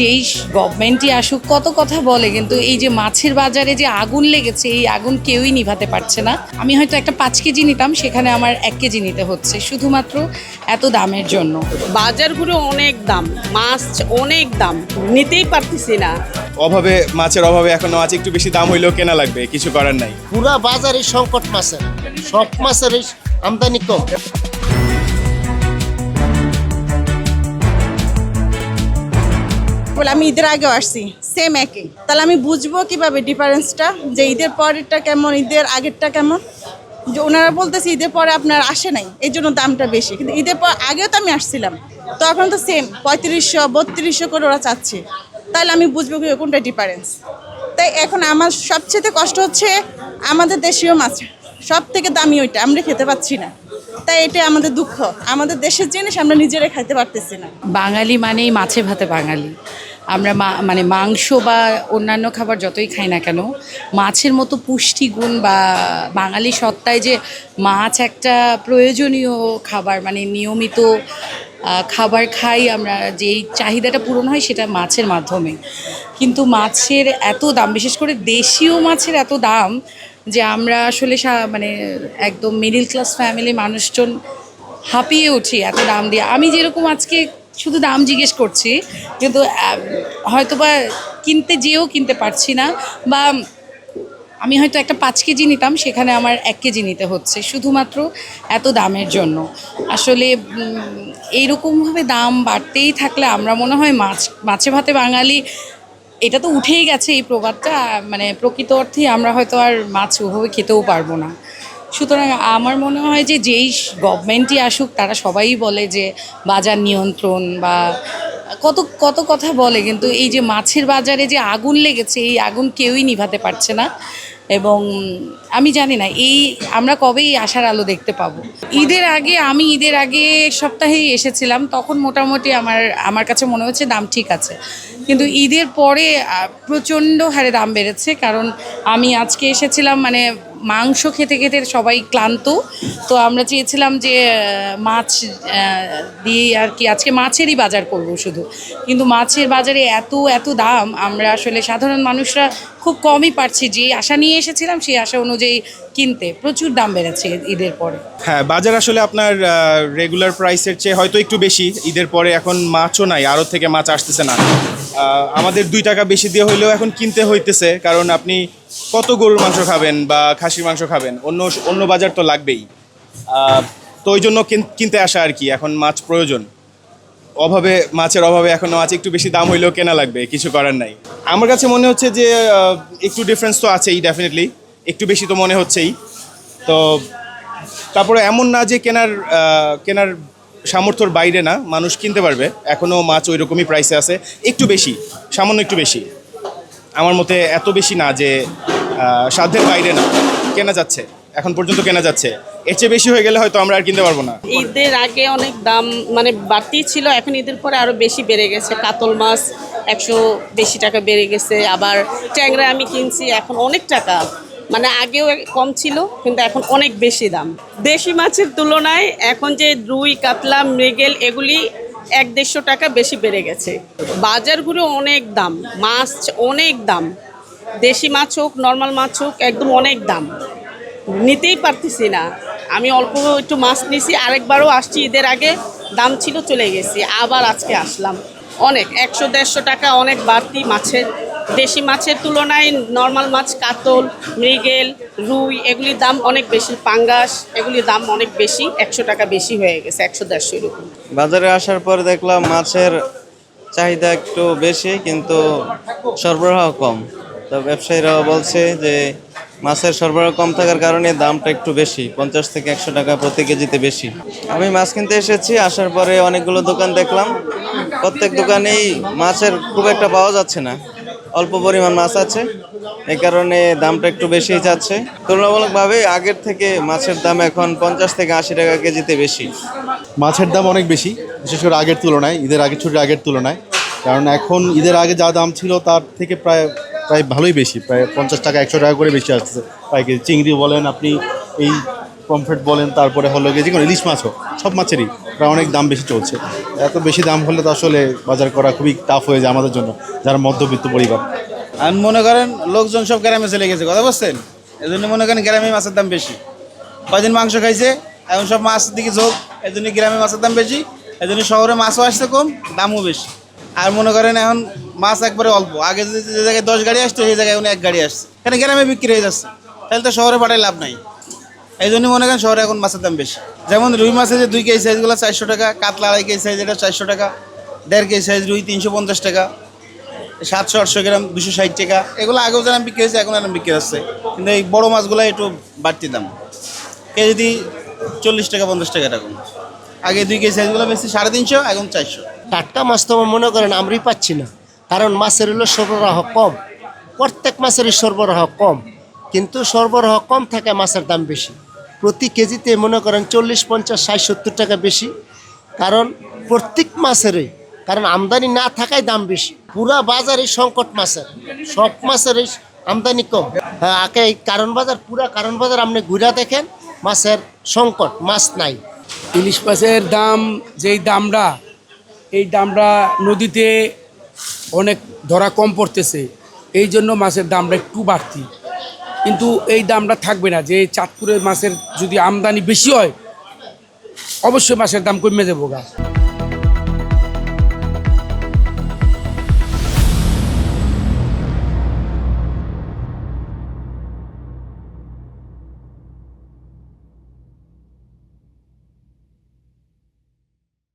যেই গভর্নমেন্টই আসুক কত কথা বলে, কিন্তু এই যে মাছের বাজারে যে আগুন লেগেছে, এই আগুন কেউই নিভাতে পারছে না। আমি হয়তো একটা 5 কেজি নিতাম, সেখানে আমার 1 কেজি নিতে হচ্ছে শুধুমাত্র এত দামের জন্য। বাজারগুলো অনেক দাম, মাছ অনেক দাম, নিতেই পারতেছি না। মাছের অভাবে এখন মাছ একটু বেশি দাম হইলেও কেনা লাগবে, কিছু করার নাই। পুরা বাজারে সংকট মাছের, সব মাছের আমদানি কম। আমি ঈদের আগেও আসছি, সেম একই। তাহলে আমি বুঝবো কিভাবে ডিফারেন্সটা, যে ঈদের পরেরটা কেমন, ঈদের আগেরটা কেমন। যে ওনারা বলতেছে ঈদের পরে আপনার আসে নাই, এই জন্য দামটা বেশি, কিন্তু ঈদের পর আগেও তো আমি আসছিলাম, তখন তো সেম 3500-3200 করে ওরা চাচ্ছে। তাহলে আমি বুঝবো কি কোনটা ডিফারেন্স। তাই এখন আমার সবচেয়ে কষ্ট হচ্ছে আমাদের দেশীয় মাছ, সব থেকে দামি ওইটা আমরা খেতে পাচ্ছি না। তাই এটা আমাদের দুঃখ, আমাদের দেশের জিনিস আমরা নিজেরাই খাইতে পারতেছি না। বাঙালি মানেই মাছে ভাতে বাঙালি। আমরা মানে মাংস বা অন্যান্য খাবার যতই খাই না কেন, মাছের মতো পুষ্টিগুণ বা বাঙালি সত্তায় যে মাছ একটা প্রয়োজনীয় খাবার, মানে নিয়মিত খাবার খাই আমরা, যেই চাহিদাটা পূরণ হয় সেটা মাছের মাধ্যমে। কিন্তু মাছের এত দাম, বিশেষ করে দেশীয় মাছের এত দাম, যে আমরা আসলে মানে একদম মিডল ক্লাস ফ্যামিলি মানুষজন হাঁপিয়ে উঠি এত দাম দিয়ে। আমি যেরকম আজকে শুধু দাম জিজ্ঞেস করছি, কিন্তু হয়তোবা কিনতে যেও কিনতে পারছি না, বা আমি হয়তো একটা 5 কেজি নিতাম, সেখানে আমার 1 কেজি নিতে হচ্ছে শুধুমাত্র এত দামের জন্য। আসলে এইরকমভাবে দাম বাড়তেই থাকলে আমরা মনে হয় মাছে ভাতে বাঙালি, এটা তো উঠেই গেছে এই প্রবাদটা, মানে প্রকৃত অর্থেই আমরা হয়তো আর মাছ ওভাবে খেতেও পারবো না। সুতরাং আমার মনে হয় যে যেই গভর্নমেন্টই আসুক তারা সবাই বলে যে বাজার নিয়ন্ত্রণ বা কত কত কথা বলে, কিন্তু এই যে মাছের বাজারে যে আগুন লেগেছে, এই আগুন কেউই নিভাতে পারছে না। এবং আমি জানি না আমরা কবেই আশার আলো দেখতে পাবো। আমি ঈদের আগে সপ্তাহেই এসেছিলাম, তখন মোটামুটি আমার কাছে মনে হচ্ছে দাম ঠিক আছে। কিন্তু ঈদের পরে প্রচণ্ড হারে দাম বেড়েছে, কারণ আমি আজকে এসেছিলাম, মানে মাংস খেতে খেতে সবাই ক্লান্ত, তো আমরা চেয়েছিলাম যে মাছ দিয়ে আর কি আজকে মাছেরই বাজার করব শুধু। কিন্তু মাছের বাজারে এত এত দাম, আমরা আসলে সাধারণ মানুষরা খুব কমই পারছি। যে আশা নিয়ে এসেছিলাম সেই আশা অনুযায়ী কিনতে, প্রচুর দাম বেড়েছে ঈদের পরে। হ্যাঁ, বাজার আসলে আপনার রেগুলার প্রাইসের চেয়ে হয়তো একটু বেশি। ঈদের পরে এখন মাছও নাই, আড়ত থেকে মাছ আসতেছে না। আমাদের 2 টাকা বেশি দিয়ে হইলেও এখন কিনতে হইতেছে, কারণ আপনি কত গরুর মাংস খাবেন বা খাসির মাংস খাবেন, অন্য বাজার তো লাগবেই। তো ওই জন্য কিনতে আসা আর কি। এখন মাছ প্রয়োজন, মাছের অভাবে এখন মাছ একটু বেশি দাম হইলেও কেনা লাগবে, কিছু করার নাই। আমার কাছে মনে হচ্ছে যে একটু ডিফারেন্স তো আছেই, ডেফিনেটলি একটু বেশি তো মনে হচ্ছেই। তো তারপরে এমন না যে কেনার সামর্থ্যর বাইরে না, মানুষ কিনতে পারবে। এখনও মাছ ওই রকমই প্রাইসে আছে, একটু বেশি, সামান্য একটু বেশি। আমার মতে এত বেশি না যে সাধ্যের বাইরে না, কেনা যাচ্ছে, এখন পর্যন্ত কেনা যাচ্ছে। এর চেয়ে বেশি হয়ে গেলে হয়তো আমরা আর কিনতে পারবো না। ঈদের আগে অনেক দাম মানে বাড়তি ছিল, এখন ঈদের পরে আরও বেশি বেড়ে গেছে। কাতল মাছ 100 বেশি টাকা বেড়ে গেছে। আবার ট্যাংরা আমি কিনছি এখন অনেক টাকা, মানে আগেও কম ছিল কিন্তু এখন অনেক বেশি দাম। দেশি মাছের তুলনায় এখন যে রুই, কাতলা, মৃগেল এগুলি 100-150 টাকা বেশি বেড়ে গেছে। বাজারগুলো অনেক দাম, মাছ অনেক দাম, দেশি মাছ হোক নর্মাল মাছ হোক একদম অনেক দাম, নিতেই পারতেছি না। আমি অল্প একটু মাছ নিছি, আরেকবারও আসছি ঈদের আগে, দাম ছিল চলে গেছি, আবার আজকে আসলাম। অনেক 100-150 টাকা অনেক বাড়তি মাছের। দেশি মাছের তুলনায় নর্মাল মাছ, কাতল, মৃগেল, রুই এগুলির দাম অনেক বেশি, পাঙ্গাস এগুলির দাম অনেক বেশি, 100 টাকা বেশি হয়ে গেছে, 100-150 এরকম। বাজারে আসার পর দেখলাম মাছের চাহিদা একটু বেশি, কিন্তু সরবরাহ কম। তো ব্যবসায়ীরাও বলছে যে মাছের সরবরাহ কম থাকার কারণে দামটা একটু বেশি, 50 থেকে 100 টাকা প্রতি কেজিতে বেশি। আমি মাছ কিনতে এসেছি, আসার পরে অনেকগুলো দোকান দেখলাম, প্রত্যেক দোকানেই মাছের খুব একটা পাওয়া যাচ্ছে না, অল্প পরিমাণ মাছ আছে, এই কারণে দামটা একটু বেশি যাচ্ছে। তুলনামূলকভাবে আগের থেকে মাছের দাম এখন 50 থেকে 80 টাকা কেজিতে বেশি। মাছের দাম অনেক বেশি, বিশেষ করে আগের তুলনায়, ছুটির আগের তুলনায়। কারণ এখন ঈদের আগে যা দাম ছিল তার থেকে প্রায় ভালোই বেশি, প্রায় 50 টাকা 100 টাকা করে বেশি আসছে প্রায় কেজি। চিংড়ি বলেন, আপনি এই পমফ্রেট বলেন, তারপরে হলো গিয়ে যে কোনো ইলিশ মাছও, সব মাছেরই প্রায় অনেক দাম বেশি চলছে। এত বেশি দাম হলে তো আসলে বাজার করা খুবই টাফ হয়ে যায় আমাদের জন্য, যারা মধ্যবিত্ত পরিবার। আমি মনে করেন লোকজন সব গ্রামে চলে গেছে, কথা বলছেন, এই জন্য মনে করেন গ্রামে মাছের দাম বেশি। কয়দিন মাংস খাইছে, এখন সব মাছের দিকে ঝোঁক, এই জন্য গ্রামে মাছের দাম বেশি, এই জন্য শহরে মাছও আসছে কম, দামও বেশি। আর মনে করেন এখন মাছ একবারে অল্প, আগে যদি যে জায়গায় 10 গাড়ি আসতো সেই জায়গায় এখন 1 গাড়ি আসছে, এখানে গ্রামে বিক্রি হয়ে যাচ্ছে, তাহলে তো শহরে পাঠায় লাভ নাই। এই জন্য মনে করেন শহরে এখন মাছের দাম বেশি। যেমন রুই মাছের যে 2 কেজি সাইজগুলো 400 টাকা, কাতলা 2.5 কেজি সাইজ এটা 400 টাকা, 1.5 কেজি সাইজ রুই 350 টাকা, 700-800 গ্রাম 260 টাকা। এগুলো আগেও যেন বিক্রি হয়েছে, এখন এখন বিক্রি হচ্ছে, কিন্তু এই বড়ো মাছগুলো একটু বাড়তি দাম, কেজি 40 টাকা 50 টাকা এরকম। আগে 2 কেজি সাইজগুলো বেশি 350, এখন 400। টাটকা মাছ তো মনে করেন আমরাই পাচ্ছি না, কারণ মাছের হলো সরবরাহ কম, প্রত্যেক মাছেরই সরবরাহ কম, কিন্তু সরবরাহ কম থাকে মাছের দাম বেশি। প্রতি কেজিতে মনে করেন 40, 50, 60, 70 টাকা বেশি, কারণ প্রত্যেক মাছেরই, কারণ আমদানি না থাকায় দাম বেশি। পুরা বাজারে সংকট মাছের, সব মাছেরই আমদানি কম। হ্যাঁ, আগে এই কারণ বাজার, পুরা কারণ বাজার আপনি ঘুরে দেখেন, মাছের সংকট, মাছ নাই। ইলিশ মাছের দাম যেই দামটা, এই দামটা নদীতে অনেক ধরা কম পড়তেছে, এই জন্য মাছের দামটা একটু বাড়তি, কিন্তু এই দামটা থাকবে না। যে চাঁদপুরের মাছের যদি আমদানি বেশি হয়, অবশ্যই মাছের দাম কমে যাবো গা।